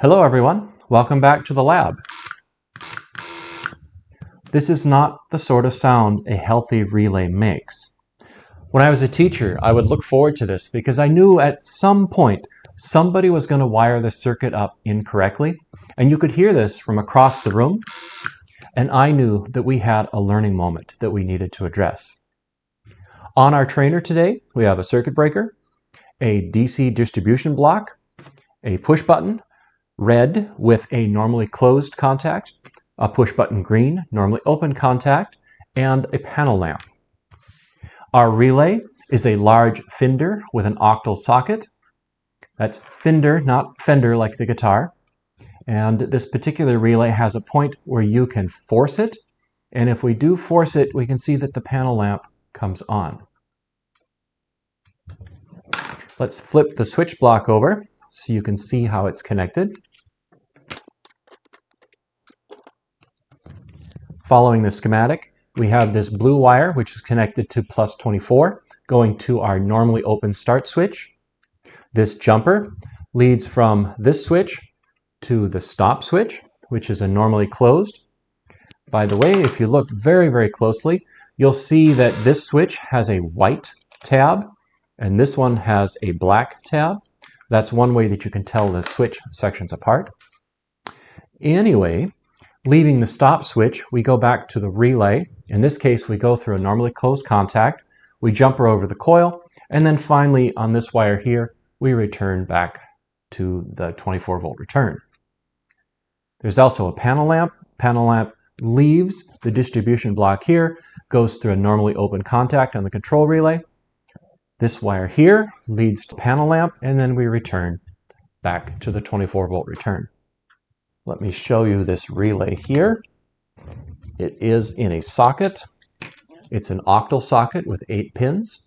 Hello everyone, welcome back to the lab. This is not the sort of sound a healthy relay makes. When I was a teacher, I would look forward to this because I knew at some point somebody was going to wire the circuit up incorrectly, and you could hear this from across the room, and I knew that we had a learning moment that we needed to address. On our trainer today, we have a circuit breaker, a DC distribution block, a push button, red with a normally closed contact, a push button green, normally open contact, and a panel lamp. Our relay is a large Fender with an Octal socket. That's Fender, not Fender like the guitar. And this particular relay has a point where you can force it. And if we do force it, we can see that the panel lamp comes on. Let's flip the switch block over so you can see how it's connected. Following the schematic, we have this blue wire which is connected to plus 24 going to our normally open start switch. This jumper leads from this switch to the stop switch, which is a normally closed. By the way, if you look very, very closely, you'll see that this switch has a white tab and this one has a black tab. That's one way that you can tell the switch sections apart. Anyway, leaving the stop switch, we go back to the relay. In this case, we go through a normally closed contact, we jumper over the coil, and then finally on this wire here, we return back to the 24-volt return. There's also a panel lamp. Panel lamp leaves the distribution block here, goes through a normally open contact on the control relay. This wire here leads to the panel lamp, and then we return back to the 24-volt return. Let me show you this relay here. It is in a socket. It's an Octal socket with 8 pins.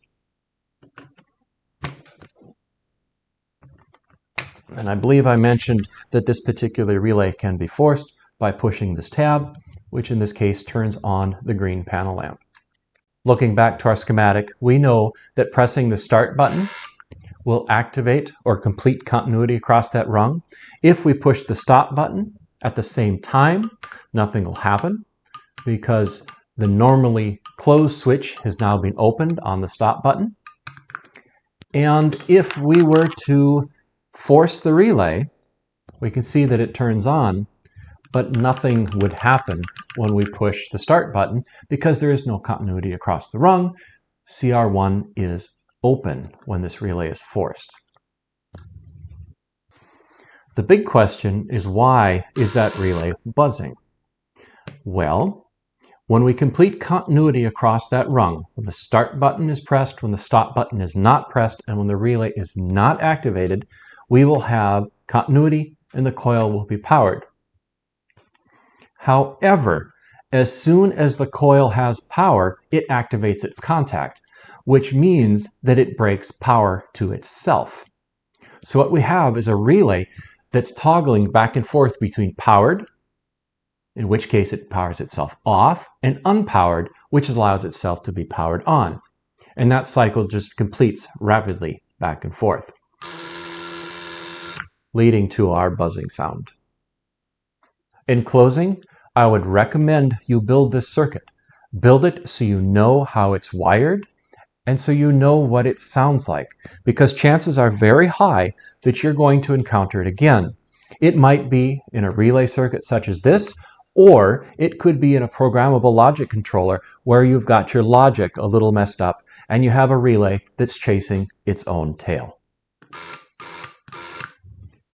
And I believe I mentioned that this particular relay can be forced by pushing this tab, which in this case turns on the green panel lamp. Looking back to our schematic, we know that pressing the start button will activate or complete continuity across that rung. If we push the stop button at the same time, nothing will happen because the normally closed switch has now been opened on the stop button. And if we were to force the relay, we can see that it turns on, but nothing would happen when we push the start button because there is no continuity across the rung. CR1 is open when this relay is forced. The big question is, why is that relay buzzing? Well, when we complete continuity across that rung, when the start button is pressed, when the stop button is not pressed, and when the relay is not activated, we will have continuity and the coil will be powered. However, as soon as the coil has power, it activates its contact, which means that it breaks power to itself. So what we have is a relay that's toggling back and forth between powered, in which case it powers itself off, and unpowered, which allows itself to be powered on. And that cycle just completes rapidly back and forth, leading to our buzzing sound. In closing, I would recommend you build this circuit. Build it so you know how it's wired and so you know what it sounds like, because chances are very high that you're going to encounter it again. It might be in a relay circuit such as this, or it could be in a programmable logic controller where you've got your logic a little messed up and you have a relay that's chasing its own tail.